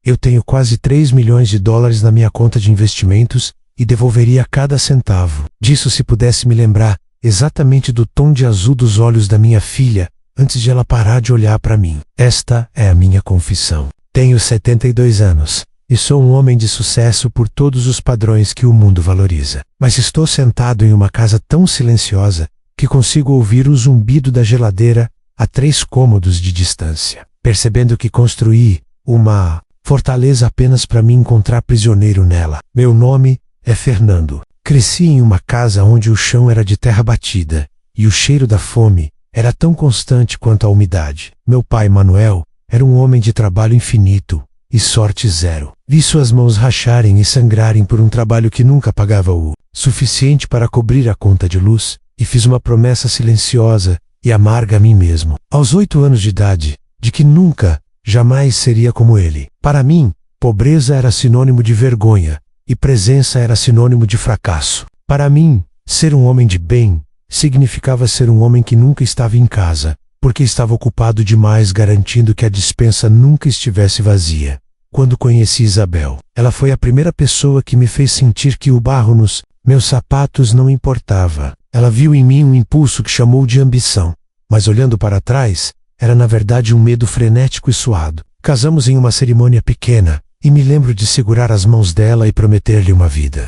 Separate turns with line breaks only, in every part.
Eu tenho quase 3 milhões de dólares na minha conta de investimentos e devolveria cada centavo disso se pudesse me lembrar exatamente do tom de azul dos olhos da minha filha antes de ela parar de olhar para mim. Esta é a minha confissão. Tenho 72 anos e sou um homem de sucesso por todos os padrões que o mundo valoriza. Mas estou sentado em uma casa tão silenciosa que consigo ouvir o zumbido da geladeira a 3 cômodos de distância, percebendo que construí uma fortaleza apenas para me encontrar prisioneiro nela. Meu nome é Fernando. Cresci em uma casa onde o chão era de terra batida e o cheiro da fome era tão constante quanto a umidade. Meu pai, Manuel, era um homem de trabalho infinito e sorte zero. Vi suas mãos racharem e sangrarem por um trabalho que nunca pagava o suficiente para cobrir a conta de luz e fiz uma promessa silenciosa e amarga a mim mesmo, aos 8 anos de idade, de que nunca, jamais seria como ele. Para mim, pobreza era sinônimo de vergonha e presença era sinônimo de fracasso. Para mim, ser um homem de bem significava ser um homem que nunca estava em casa, porque estava ocupado demais garantindo que a despensa nunca estivesse vazia. Quando conheci Isabel, ela foi a primeira pessoa que me fez sentir que o barro nos meus sapatos não importava. Ela viu em mim um impulso que chamou de ambição, mas olhando para trás, era na verdade um medo frenético e suado. Casamos em uma cerimônia pequena, e me lembro de segurar as mãos dela e prometer-lhe uma vida.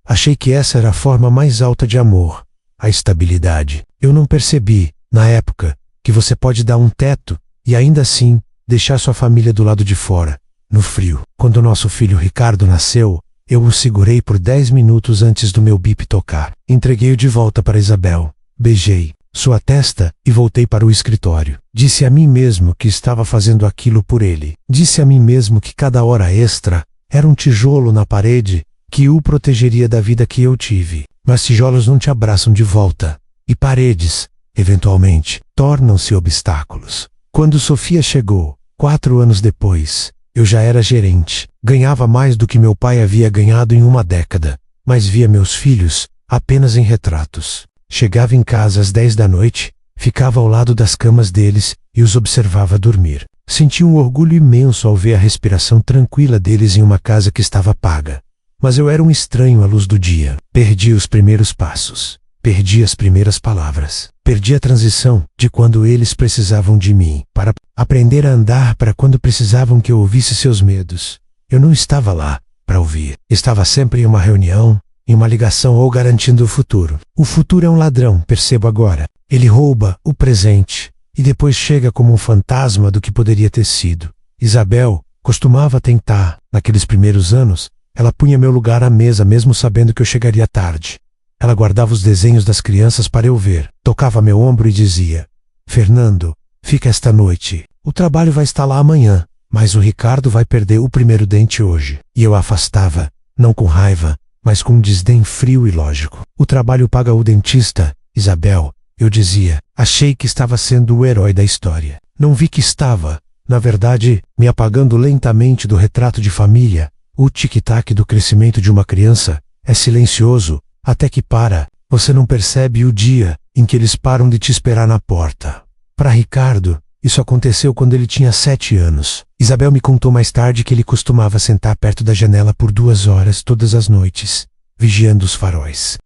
Achei que essa era a forma mais alta de amor, a estabilidade. Eu não percebi, na época, que você pode dar um teto e ainda assim deixar sua família do lado de fora, no frio. Quando nosso filho Ricardo nasceu, eu o segurei por 10 minutos antes do meu bip tocar. Entreguei-o de volta para Isabel, beijei sua testa e voltei para o escritório. Disse a mim mesmo que estava fazendo aquilo por ele. Disse a mim mesmo que cada hora extra era um tijolo na parede que o protegeria da vida que eu tive. Mas tijolos não te abraçam de volta, e paredes, eventualmente, tornam-se obstáculos. Quando Sofia chegou, 4 anos depois, eu já era gerente. Ganhava mais do que meu pai havia ganhado em uma década, mas via meus filhos apenas em retratos. Chegava em casa às 10 da noite, ficava ao lado das camas deles e os observava dormir. Senti um orgulho imenso ao ver a respiração tranquila deles em uma casa que estava paga. Mas eu era um estranho à luz do dia. Perdi os primeiros passos. Perdi as primeiras palavras. Perdi a transição de quando eles precisavam de mim, para aprender a andar para quando precisavam que eu ouvisse seus medos. Eu não estava lá para ouvir. Estava sempre em uma reunião, em uma ligação ou garantindo o futuro. O futuro é um ladrão, percebo agora. Ele rouba o presente e depois chega como um fantasma do que poderia ter sido. Isabel costumava tentar, naqueles primeiros anos, ela punha meu lugar à mesa mesmo sabendo que eu chegaria tarde. Ela guardava os desenhos das crianças para eu ver, tocava meu ombro e dizia: Fernando, fica esta noite. O trabalho vai estar lá amanhã, mas o Ricardo vai perder o primeiro dente hoje. E eu a afastava, não com raiva, mas com um desdém frio e lógico. O trabalho paga o dentista, Isabel, eu dizia. Achei que estava sendo o herói da história. Não vi que estava, na verdade, me apagando lentamente do retrato de família. O tic-tac do crescimento de uma criança é silencioso, até que para, você não percebe o dia em que eles param de te esperar na porta. Para Ricardo, isso aconteceu quando ele tinha 7 anos. Isabel me contou mais tarde que ele costumava sentar perto da janela por 2 horas todas as noites, vigiando os faróis.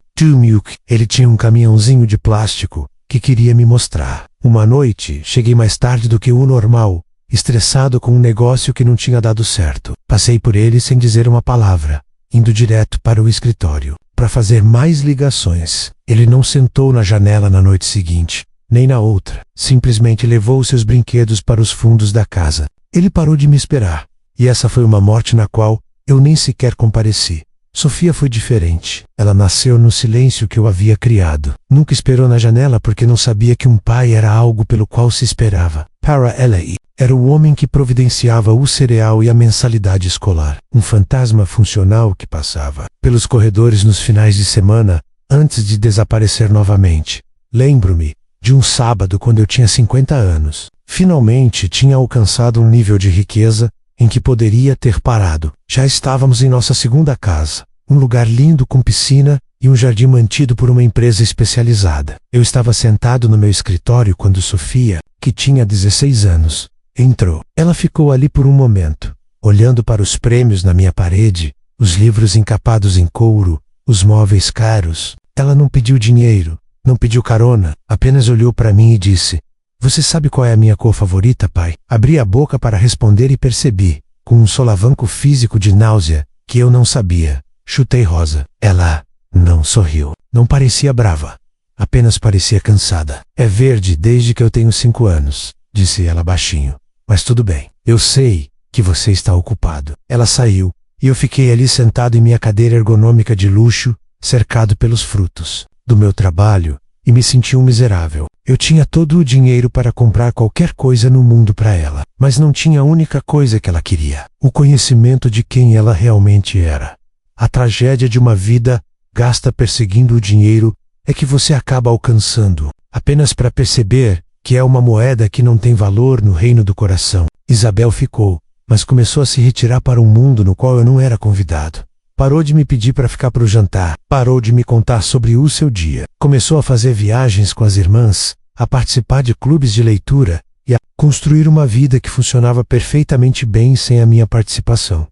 Ele tinha um caminhãozinho de plástico que queria me mostrar. Uma noite, cheguei mais tarde do que o normal, estressado com um negócio que não tinha dado certo. Passei por ele sem dizer uma palavra, indo direto para o escritório, para fazer mais ligações. Ele não sentou na janela na noite seguinte, nem na outra. Simplesmente levou seus brinquedos para os fundos da casa. Ele parou de me esperar. E essa foi uma morte na qual eu nem sequer compareci. Sofia foi diferente. Ela nasceu no silêncio que eu havia criado. Nunca esperou na janela porque não sabia que um pai era algo pelo qual se esperava. Para ela, era o homem que providenciava o cereal e a mensalidade escolar. Um fantasma funcional que passava pelos corredores nos finais de semana, antes de desaparecer novamente. Lembro-me de um sábado quando eu tinha 50 anos. Finalmente tinha alcançado um nível de riqueza em que poderia ter parado. Já estávamos em nossa segunda casa, um lugar lindo com piscina e um jardim mantido por uma empresa especializada. Eu estava sentado no meu escritório quando Sofia, que tinha 16 anos, entrou. Ela ficou ali por um momento, olhando para os prêmios na minha parede, os livros encapados em couro, os móveis caros. Ela não pediu dinheiro, não pediu carona, apenas olhou para mim e disse: "Você sabe qual é a minha cor favorita, pai?" Abri a boca para responder e percebi, com um solavanco físico de náusea, que eu não sabia. Chutei rosa. Ela não sorriu. Não parecia brava. Apenas parecia cansada. "É verde desde que eu tenho 5 anos", disse ela baixinho. "Mas tudo bem. Eu sei que você está ocupado." Ela saiu, e eu fiquei ali sentado em minha cadeira ergonômica de luxo, cercado pelos frutos do meu trabalho, e me senti um miserável. Eu tinha todo o dinheiro para comprar qualquer coisa no mundo para ela, mas não tinha a única coisa que ela queria: o conhecimento de quem ela realmente era. A tragédia de uma vida gasta perseguindo o dinheiro é que você acaba alcançando apenas para perceber que é uma moeda que não tem valor no reino do coração. Isabel ficou, mas começou a se retirar para um mundo no qual eu não era convidado. Parou de me pedir para ficar para o jantar, parou de me contar sobre o seu dia, começou a fazer viagens com as irmãs, a participar de clubes de leitura e a construir uma vida que funcionava perfeitamente bem sem a minha participação.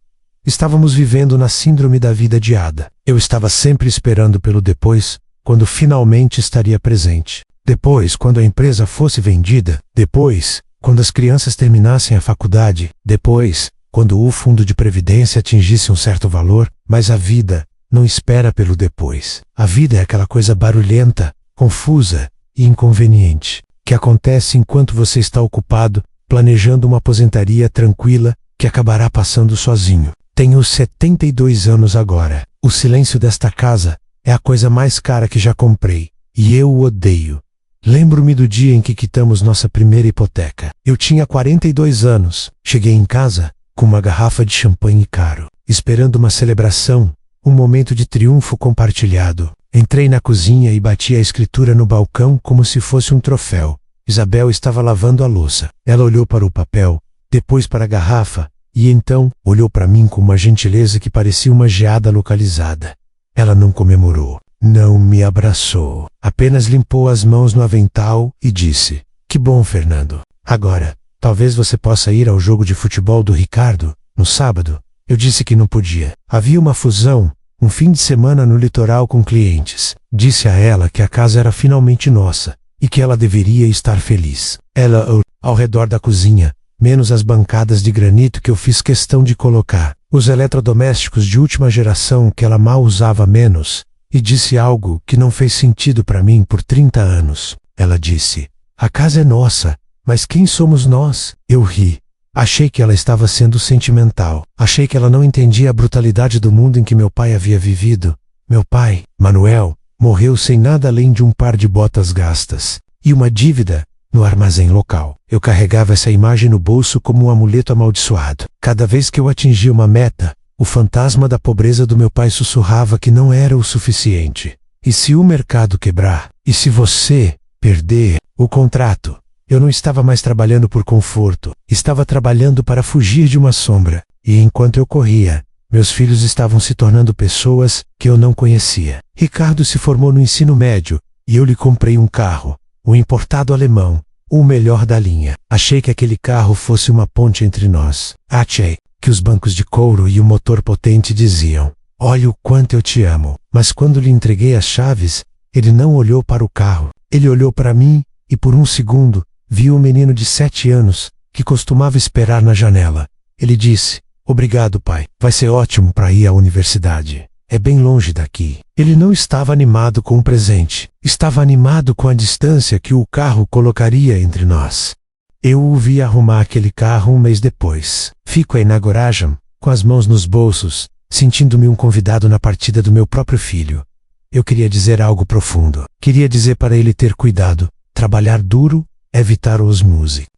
Estávamos vivendo na síndrome da vida adiada. Eu estava sempre esperando pelo depois, quando finalmente estaria presente. Depois, quando a empresa fosse vendida. Depois, quando as crianças terminassem a faculdade. Depois, quando o fundo de previdência atingisse um certo valor. Mas a vida não espera pelo depois. A vida é aquela coisa barulhenta, confusa e inconveniente, que acontece enquanto você está ocupado, planejando uma aposentadoria tranquila, que acabará passando sozinho. Tenho 72 anos agora. O silêncio desta casa é a coisa mais cara que já comprei, e eu o odeio. Lembro-me do dia em que quitamos nossa primeira hipoteca. Eu tinha 42 anos. Cheguei em casa com uma garrafa de champanhe caro, esperando uma celebração, um momento de triunfo compartilhado. Entrei na cozinha e bati a escritura no balcão como se fosse um troféu. Isabel estava lavando a louça. Ela olhou para o papel, depois para a garrafa, e então olhou para mim com uma gentileza que parecia uma geada localizada. Ela não comemorou, não me abraçou, apenas limpou as mãos no avental e disse: "Que bom, Fernando. Agora, talvez você possa ir ao jogo de futebol do Ricardo, no sábado." Eu disse que não podia. Havia uma fusão, um fim de semana no litoral com clientes. Disse a ela que a casa era finalmente nossa, e que ela deveria estar feliz. Ela olhou ao redor da cozinha, menos as bancadas de granito que eu fiz questão de colocar, os eletrodomésticos de última geração que ela mal usava menos, e disse algo que não fez sentido para mim por 30 anos. Ela disse: "A casa é nossa, mas quem somos nós?" Eu ri. Achei que ela estava sendo sentimental. Achei que ela não entendia a brutalidade do mundo em que meu pai havia vivido. Meu pai, Manuel, morreu sem nada além de um par de botas gastas e uma dívida no armazém local. Eu carregava essa imagem no bolso como um amuleto amaldiçoado. Cada vez que eu atingia uma meta, o fantasma da pobreza do meu pai sussurrava que não era o suficiente. E se o mercado quebrar? E se você perder o contrato? Eu não estava mais trabalhando por conforto, estava trabalhando para fugir de uma sombra. E enquanto eu corria, meus filhos estavam se tornando pessoas que eu não conhecia. Ricardo se formou no ensino médio, e eu lhe comprei um carro, um importado alemão, o melhor da linha. Achei que aquele carro fosse uma ponte entre nós. Achei que os bancos de couro e o motor potente diziam: "Olha o quanto eu te amo." Mas quando lhe entreguei as chaves, ele não olhou para o carro. Ele olhou para mim, e por um segundo, vi um menino de 7 anos, que costumava esperar na janela. Ele disse: "Obrigado, pai. Vai ser ótimo para ir à universidade. É bem longe daqui." Ele não estava animado com o presente. Estava animado com a distância que o carro colocaria entre nós. Eu o vi arrumar aquele carro um mês depois. Fico aí na garagem, com as mãos nos bolsos, sentindo-me um convidado na partida do meu próprio filho. Eu queria dizer algo profundo. Queria dizer para ele ter cuidado, trabalhar duro, evitar os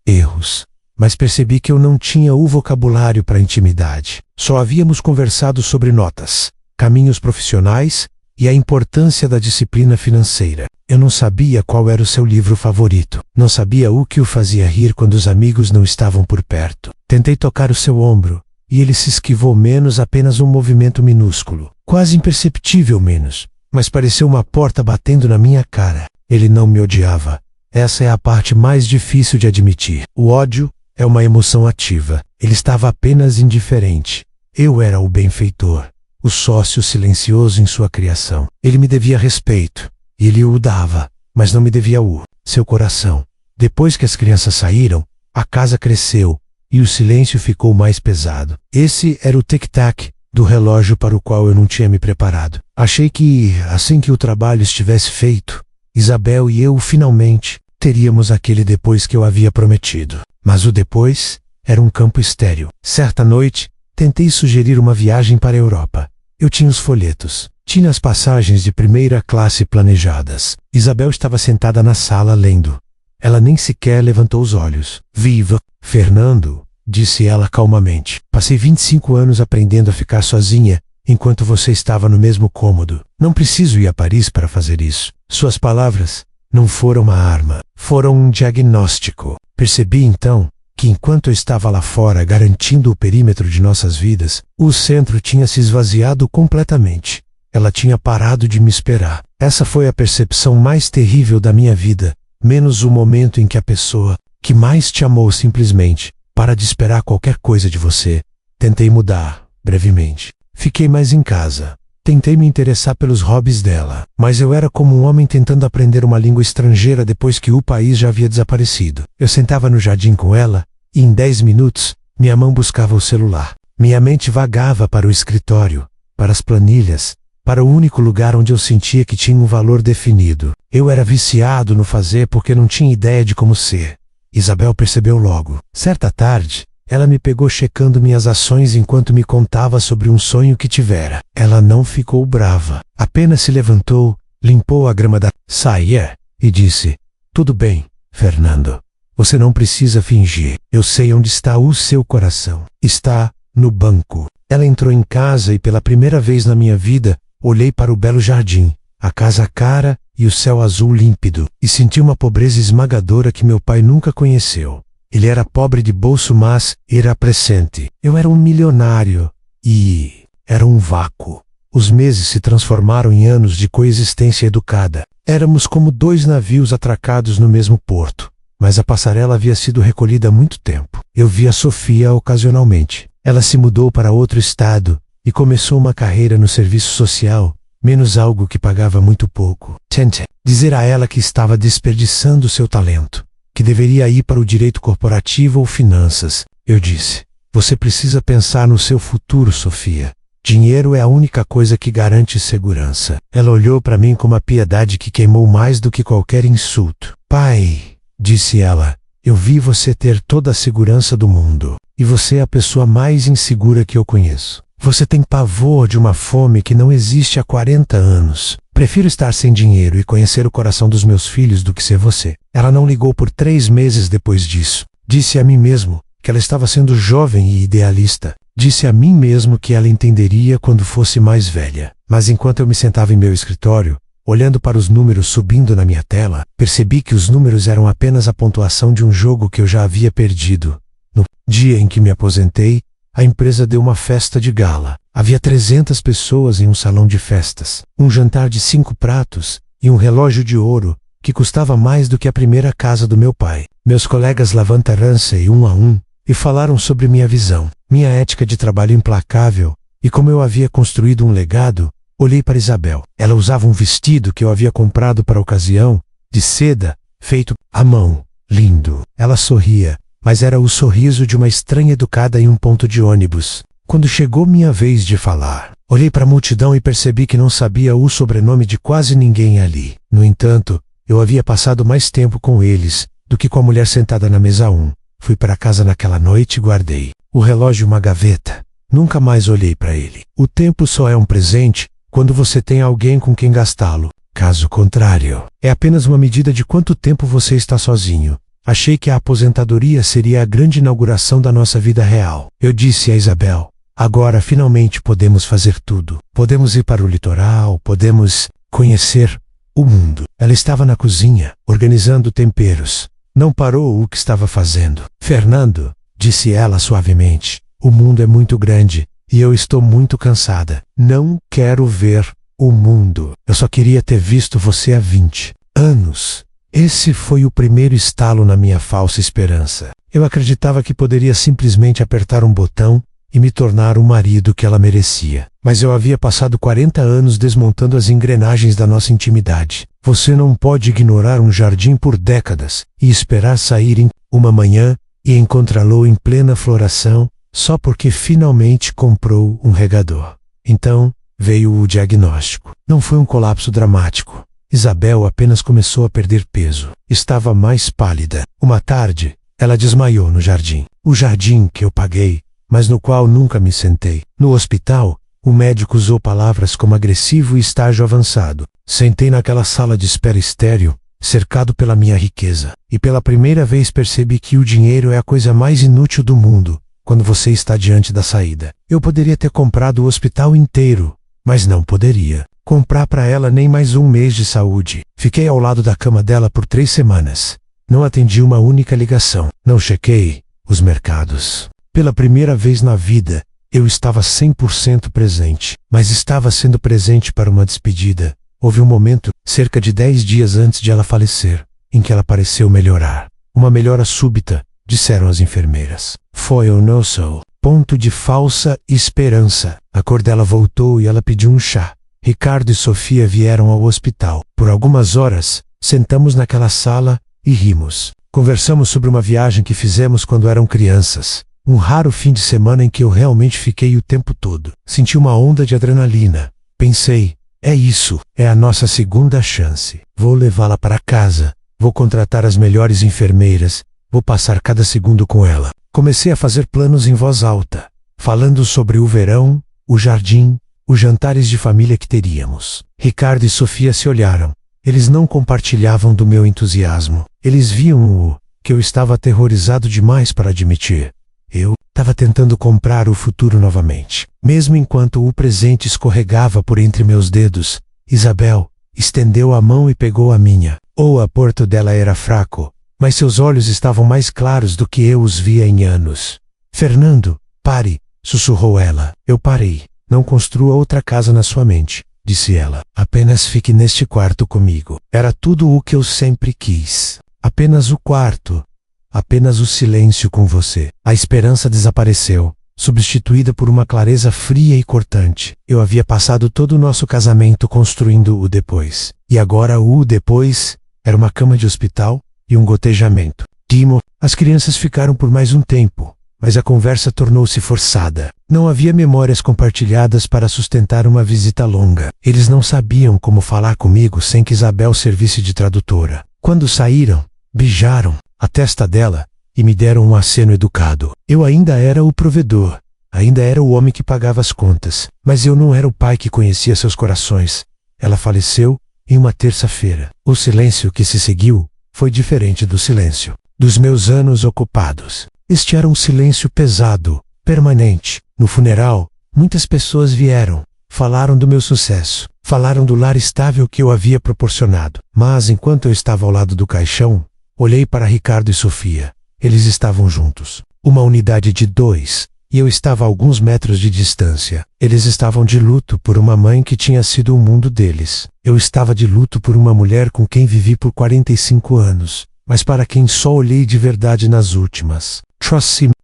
erros. Mas percebi que eu não tinha o vocabulário para intimidade. Só havíamos conversado sobre notas, caminhos profissionais e a importância da disciplina financeira. Eu não sabia qual era o seu livro favorito. Não sabia o que o fazia rir quando os amigos não estavam por perto. Tentei tocar o seu ombro, e ele se esquivou menos apenas um movimento minúsculo, quase imperceptível menos, mas pareceu uma porta batendo na minha cara. Ele não me odiava. Essa é a parte mais difícil de admitir. O ódio é uma emoção ativa. Ele estava apenas indiferente. Eu era o benfeitor, o sócio silencioso em sua criação. Ele me devia respeito, e ele o dava, mas não me devia seu coração. Depois que as crianças saíram, a casa cresceu, e o silêncio ficou mais pesado. Esse era o tic-tac do relógio para o qual eu não tinha me preparado. Achei que, assim que o trabalho estivesse feito, Isabel e eu finalmente teríamos aquele depois que eu havia prometido. Mas o depois era um campo estéril. Certa noite, tentei sugerir uma viagem para a Europa. Eu tinha os folhetos. Tinha as passagens de primeira classe planejadas. Isabel estava sentada na sala lendo. Ela nem sequer levantou os olhos. Viva, Fernando, disse ela calmamente. Passei 25 anos aprendendo a ficar sozinha, enquanto você estava no mesmo cômodo. Não preciso ir a Paris para fazer isso. Suas palavras não foram uma arma, foram um diagnóstico. Percebi então que enquanto eu estava lá fora garantindo o perímetro de nossas vidas, o centro tinha se esvaziado completamente. Ela tinha parado de me esperar. Essa foi a percepção mais terrível da minha vida, menos o momento em que a pessoa que mais te amou simplesmente para de esperar qualquer coisa de você. Tentei mudar, brevemente. Fiquei mais em casa. Tentei me interessar pelos hobbies dela, mas eu era como um homem tentando aprender uma língua estrangeira depois que o país já havia desaparecido. Eu sentava no jardim com ela e em 10 minutos minha mão buscava o celular. Minha mente vagava para o escritório, para as planilhas, para o único lugar onde eu sentia que tinha um valor definido. Eu era viciado no fazer porque não tinha ideia de como ser. Isabel percebeu logo. Certa tarde, ela me pegou checando minhas ações enquanto me contava sobre um sonho que tivera. Ela não ficou brava. Apenas se levantou, limpou a grama da saia e disse: "Tudo bem, Fernando. Você não precisa fingir. Eu sei onde está o seu coração. Está no banco." Ela entrou em casa e pela primeira vez na minha vida, olhei para o belo jardim, a casa cara e o céu azul límpido, e senti uma pobreza esmagadora que meu pai nunca conheceu. Ele era pobre de bolso, mas era presente. Eu era um milionário e era um vácuo. Os meses se transformaram em anos de coexistência educada. Éramos como 2 navios atracados no mesmo porto, mas a passarela havia sido recolhida há muito tempo. Eu via Sofia ocasionalmente. Ela se mudou para outro estado e começou uma carreira no serviço social, menos algo que pagava muito pouco. Tentei dizer a ela que estava desperdiçando seu talento, que deveria ir para o direito corporativo ou finanças. Eu disse: "Você precisa pensar no seu futuro, Sofia. Dinheiro é a única coisa que garante segurança." Ela olhou para mim com uma piedade que queimou mais do que qualquer insulto. "Pai", disse ela, "eu vi você ter toda a segurança do mundo. E você é a pessoa mais insegura que eu conheço. Você tem pavor de uma fome que não existe há 40 anos. Prefiro estar sem dinheiro e conhecer o coração dos meus filhos do que ser você." Ela não ligou por 3 meses depois disso. Disse a mim mesmo que ela estava sendo jovem e idealista. Disse a mim mesmo que ela entenderia quando fosse mais velha. Mas enquanto eu me sentava em meu escritório, olhando para os números subindo na minha tela, percebi que os números eram apenas a pontuação de um jogo que eu já havia perdido. No dia em que me aposentei, a empresa deu uma festa de gala. Havia 300 pessoas em um salão de festas, um jantar de 5 pratos e um relógio de ouro que custava mais do que a primeira casa do meu pai. Meus colegas levantaram-se um a um e falaram sobre minha visão, minha ética de trabalho implacável e como eu havia construído um legado. Olhei para Isabel. Ela usava um vestido que eu havia comprado para a ocasião, de seda, feito à mão. Lindo. Ela sorria, mas era o sorriso de uma estranha educada em um ponto de ônibus. Quando chegou minha vez de falar, olhei para a multidão e percebi que não sabia o sobrenome de quase ninguém ali. No entanto, eu havia passado mais tempo com eles do que com a mulher sentada na mesa 1. Fui para casa naquela noite e guardei o relógio em uma gaveta. Nunca mais olhei para ele. O tempo só é um presente quando você tem alguém com quem gastá-lo. Caso contrário, é apenas uma medida de quanto tempo você está sozinho. Achei que a aposentadoria seria a grande inauguração da nossa vida real. Eu disse a Isabel: "Agora finalmente podemos fazer tudo. Podemos ir para o litoral, podemos conhecer o mundo." Ela estava na cozinha, organizando temperos. Não parou o que estava fazendo. "Fernando", disse ela suavemente, "o mundo é muito grande e eu estou muito cansada. Não quero ver o mundo. Eu só queria ter visto você há 20 anos. Esse foi o primeiro estalo na minha falsa esperança. Eu acreditava que poderia simplesmente apertar um botão e me tornar o marido que ela merecia. Mas eu havia passado 40 anos desmontando as engrenagens da nossa intimidade. Você não pode ignorar um jardim por décadas e esperar sair em uma manhã e encontrá-lo em plena floração só porque finalmente comprou um regador. Então, veio o diagnóstico. Não foi um colapso dramático. Isabel apenas começou a perder peso. Estava mais pálida. Uma tarde, ela desmaiou no jardim. O jardim que eu paguei, mas no qual nunca me sentei. No hospital, o médico usou palavras como agressivo e estágio avançado. Sentei naquela sala de espera estéril, cercado pela minha riqueza. E pela primeira vez percebi que o dinheiro é a coisa mais inútil do mundo quando você está diante da saída. Eu poderia ter comprado o hospital inteiro, mas não poderia comprar para ela nem mais um mês de saúde. Fiquei ao lado da cama dela por 3 semanas. Não atendi uma única ligação. Não chequei os mercados. Pela primeira vez na vida, eu estava 100% presente, mas estava sendo presente para uma despedida. Houve um momento, cerca de 10 dias antes de ela falecer, em que ela pareceu melhorar. Uma melhora súbita, disseram as enfermeiras. Foi o nosso ponto de falsa esperança. A cor dela voltou e ela pediu um chá. Ricardo e Sofia vieram ao hospital. Por algumas horas, sentamos naquela sala e rimos. Conversamos sobre uma viagem que fizemos quando eram crianças. Um raro fim de semana em que eu realmente fiquei o tempo todo. Senti uma onda de adrenalina. Pensei, é isso, é a nossa segunda chance. Vou levá-la para casa. Vou contratar as melhores enfermeiras. Vou passar cada segundo com ela. Comecei a fazer planos em voz alta, falando sobre o verão, o jardim, os jantares de família que teríamos. Ricardo e Sofia se olharam. Eles não compartilhavam do meu entusiasmo. Eles viam que eu estava aterrorizado demais para admitir. Eu estava tentando comprar o futuro novamente. Mesmo enquanto o presente escorregava por entre meus dedos, Isabel estendeu a mão e pegou a minha. O aporto dela era fraco, mas seus olhos estavam mais claros do que eu os via em anos. Fernando, pare, sussurrou ela. Eu parei. Não construa outra casa na sua mente, disse ela. Apenas fique neste quarto comigo. Era tudo o que eu sempre quis. Apenas o quarto. Apenas o silêncio com você. A esperança desapareceu, substituída por uma clareza fria e cortante. Eu havia passado todo o nosso casamento construindo o depois. E agora o depois era uma cama de hospital e um gotejamento. Timo, as crianças ficaram por mais um tempo, mas a conversa tornou-se forçada. Não havia memórias compartilhadas para sustentar uma visita longa. Eles não sabiam como falar comigo sem que Isabel servisse de tradutora. Quando saíram, beijaram a testa dela e me deram um aceno educado. Eu ainda era o provedor, ainda era o homem que pagava as contas, mas eu não era o pai que conhecia seus corações. Ela faleceu em uma terça-feira. O silêncio que se seguiu foi diferente do silêncio dos meus anos ocupados. Este era um silêncio pesado, permanente. No funeral, muitas pessoas vieram, falaram do meu sucesso, falaram do lar estável que eu havia proporcionado. Mas enquanto eu estava ao lado do caixão, olhei para Ricardo e Sofia. Eles estavam juntos. Uma unidade de 2, e eu estava a alguns metros de distância. Eles estavam de luto por uma mãe que tinha sido o mundo deles. Eu estava de luto por uma mulher com quem vivi por 45 anos, mas para quem só olhei de verdade nas últimas.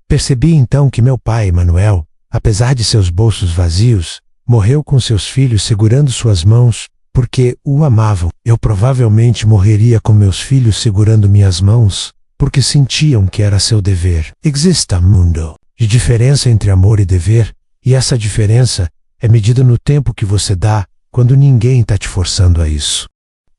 Percebi então que meu pai, Manuel, apesar de seus bolsos vazios, morreu com seus filhos segurando suas mãos, porque o amavam. Eu provavelmente morreria com meus filhos segurando minhas mãos, porque sentiam que era seu dever. Existe um mundo de diferença entre amor e dever, e essa diferença é medida no tempo que você dá quando ninguém está te forçando a isso.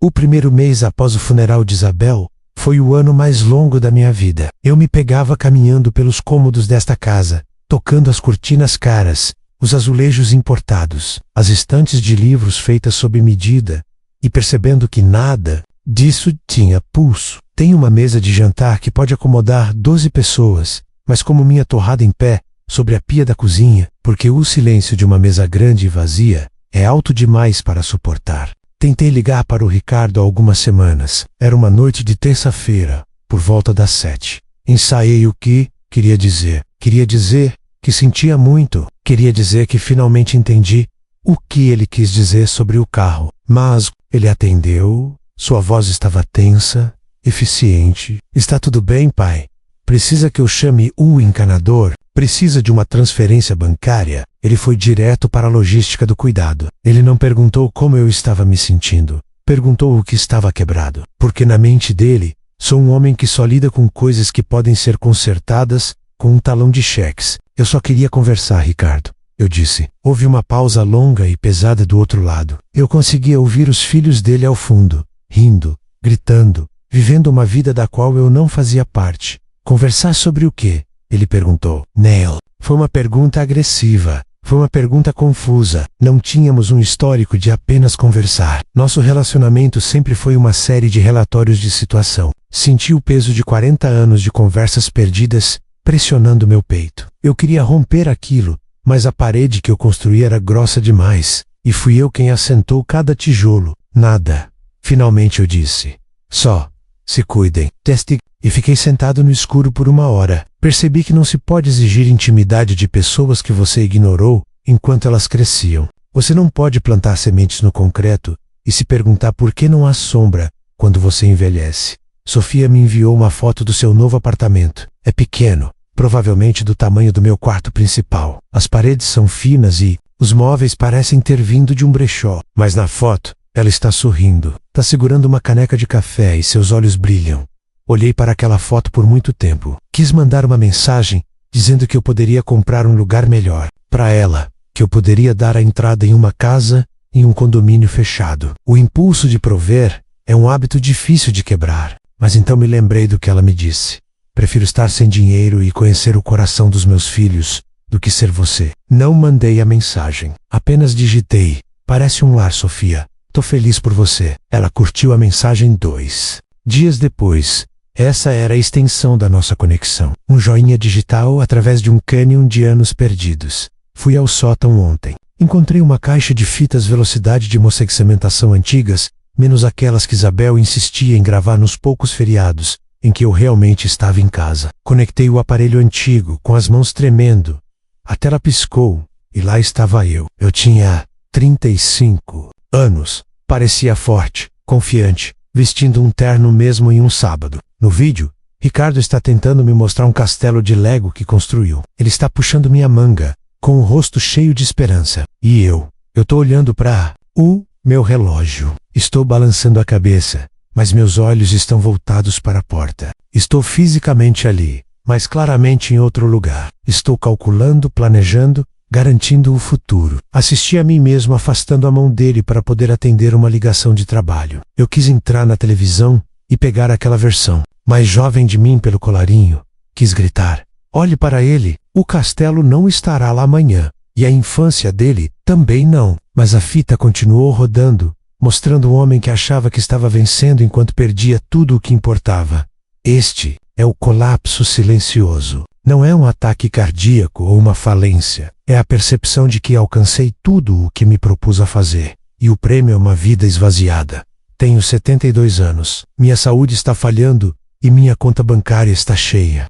O primeiro mês após o funeral de Isabel foi o ano mais longo da minha vida. Eu me pegava caminhando pelos cômodos desta casa, tocando as cortinas caras, os azulejos importados, as estantes de livros feitas sob medida, e percebendo que nada disso tinha pulso. Tem uma mesa de jantar que pode acomodar 12 pessoas, mas como minha torrada em pé, sobre a pia da cozinha, porque o silêncio de uma mesa grande e vazia é alto demais para suportar. Tentei ligar para o Ricardo há algumas semanas. Era uma noite de terça-feira, por volta das 7. Ensaiei o que queria dizer. Queria dizer que sentia muito. Queria dizer que finalmente entendi o que ele quis dizer sobre o carro. Mas ele atendeu, sua voz estava tensa, eficiente. Está tudo bem, pai? Precisa que eu chame o encanador? Precisa de uma transferência bancária? Ele foi direto para a logística do cuidado. Ele não perguntou como eu estava me sentindo. Perguntou o que estava quebrado. Porque na mente dele, sou um homem que só lida com coisas que podem ser consertadas com um talão de cheques. Eu só queria conversar, Ricardo. Eu disse. Houve uma pausa longa e pesada do outro lado. Eu conseguia ouvir os filhos dele ao fundo, rindo, gritando, vivendo uma vida da qual eu não fazia parte. Conversar sobre o quê? Ele perguntou. Neil. Foi uma pergunta agressiva. Foi uma pergunta confusa. Não tínhamos um histórico de apenas conversar. Nosso relacionamento sempre foi uma série de relatórios de situação. Senti o peso de 40 anos de conversas perdidas pressionando meu peito. Eu queria romper aquilo, mas a parede que eu construí era grossa demais, e fui eu quem assentou cada tijolo. Nada. Finalmente eu disse. Só. Se cuidem. Teste. E fiquei sentado no escuro por 1 hora. Percebi que não se pode exigir intimidade de pessoas que você ignorou enquanto elas cresciam. Você não pode plantar sementes no concreto e se perguntar por que não há sombra quando você envelhece. Sofia me enviou uma foto do seu novo apartamento. É pequeno, provavelmente do tamanho do meu quarto principal. As paredes são finas e os móveis parecem ter vindo de um brechó. Mas na foto, ela está sorrindo. Está segurando uma caneca de café e seus olhos brilham. Olhei para aquela foto por muito tempo. Quis mandar uma mensagem dizendo que eu poderia comprar um lugar melhor para ela, que eu poderia dar a entrada em uma casa em um condomínio fechado. O impulso de prover é um hábito difícil de quebrar, mas então me lembrei do que ela me disse. Prefiro estar sem dinheiro e conhecer o coração dos meus filhos do que ser você. Não mandei a mensagem. Apenas digitei. Parece um lar, Sofia. Tô feliz por você. Ela curtiu a mensagem 2 dias depois. Essa era a extensão da nossa conexão. Um joinha digital através de um cânion de anos perdidos. Fui ao sótão ontem. Encontrei uma caixa de fitas velocidade de mossegmentação antigas, menos aquelas que Isabel insistia em gravar nos poucos feriados em que eu realmente estava em casa. Conectei o aparelho antigo, com as mãos tremendo. A tela piscou, e lá estava eu. Eu tinha 35 anos. Parecia forte, confiante, vestindo um terno mesmo em um sábado. No vídeo, Ricardo está tentando me mostrar um castelo de Lego que construiu. Ele está puxando minha manga, com o rosto cheio de esperança. E eu tô olhando para o meu relógio. Estou balançando a cabeça, mas meus olhos estão voltados para a porta. Estou fisicamente ali, mas claramente em outro lugar. Estou calculando, planejando, garantindo o futuro. Assisti a mim mesmo afastando a mão dele para poder atender uma ligação de trabalho. Eu quis entrar na televisão e pegar aquela versão mais jovem de mim pelo colarinho. Quis gritar. Olhe para ele, o castelo não estará lá amanhã. E a infância dele também não. Mas a fita continuou rodando, mostrando um homem que achava que estava vencendo enquanto perdia tudo o que importava. Este é o colapso silencioso. Não é um ataque cardíaco ou uma falência. É a percepção de que alcancei tudo o que me propus a fazer. E o prêmio é uma vida esvaziada. Tenho 72 anos. Minha saúde está falhando e minha conta bancária está cheia.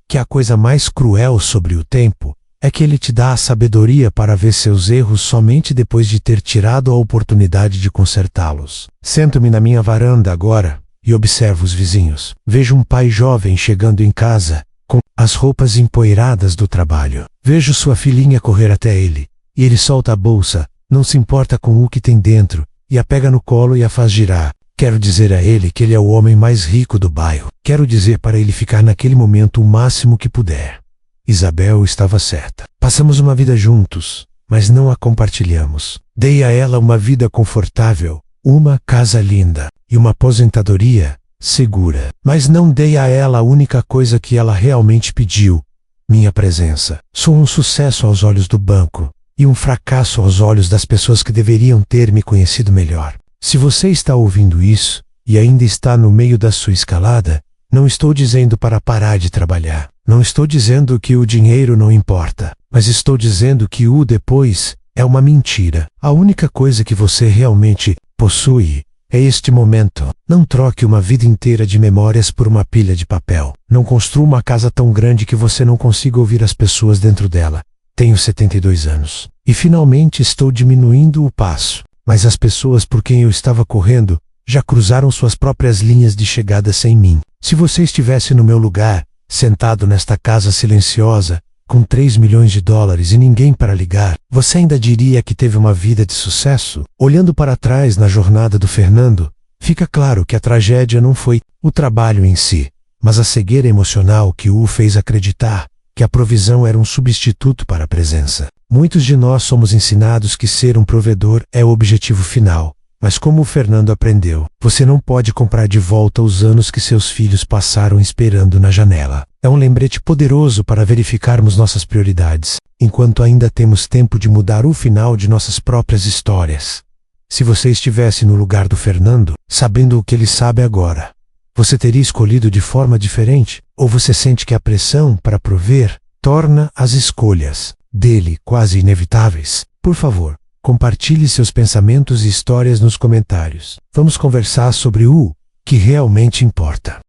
Que a coisa mais cruel sobre o tempo é que ele te dá a sabedoria para ver seus erros somente depois de ter tirado a oportunidade de consertá-los. Sento-me na minha varanda agora e observo os vizinhos. Vejo um pai jovem chegando em casa com as roupas empoeiradas do trabalho. Vejo sua filhinha correr até ele e ele solta a bolsa, não se importa com o que tem dentro e a pega no colo e a faz girar. Quero dizer a ele que ele é o homem mais rico do bairro. Quero dizer para ele ficar naquele momento o máximo que puder. Isabel estava certa. Passamos uma vida juntos, mas não a compartilhamos. Dei a ela uma vida confortável, uma casa linda e uma aposentadoria segura. Mas não dei a ela a única coisa que ela realmente pediu: minha presença. Sou um sucesso aos olhos do banco e um fracasso aos olhos das pessoas que deveriam ter me conhecido melhor. Se você está ouvindo isso e ainda está no meio da sua escalada, não estou dizendo para parar de trabalhar. Não estou dizendo que o dinheiro não importa, mas estou dizendo que o depois é uma mentira. A única coisa que você realmente possui é este momento. Não troque uma vida inteira de memórias por uma pilha de papel. Não construa uma casa tão grande que você não consiga ouvir as pessoas dentro dela. Tenho 72 anos. E finalmente estou diminuindo o passo. Mas as pessoas por quem eu estava correndo já cruzaram suas próprias linhas de chegada sem mim. Se você estivesse no meu lugar, sentado nesta casa silenciosa, com 3 milhões de dólares e ninguém para ligar, você ainda diria que teve uma vida de sucesso? Olhando para trás na jornada do Fernando, fica claro que a tragédia não foi o trabalho em si, mas a cegueira emocional que o fez acreditar que a provisão era um substituto para a presença. Muitos de nós somos ensinados que ser um provedor é o objetivo final, mas como o Fernando aprendeu, você não pode comprar de volta os anos que seus filhos passaram esperando na janela. É um lembrete poderoso para verificarmos nossas prioridades, enquanto ainda temos tempo de mudar o final de nossas próprias histórias. Se você estivesse no lugar do Fernando, sabendo o que ele sabe agora, você teria escolhido de forma diferente? Ou você sente que a pressão para prover torna as escolhas dele quase inevitáveis? Por favor, compartilhe seus pensamentos e histórias nos comentários. Vamos conversar sobre o que realmente importa.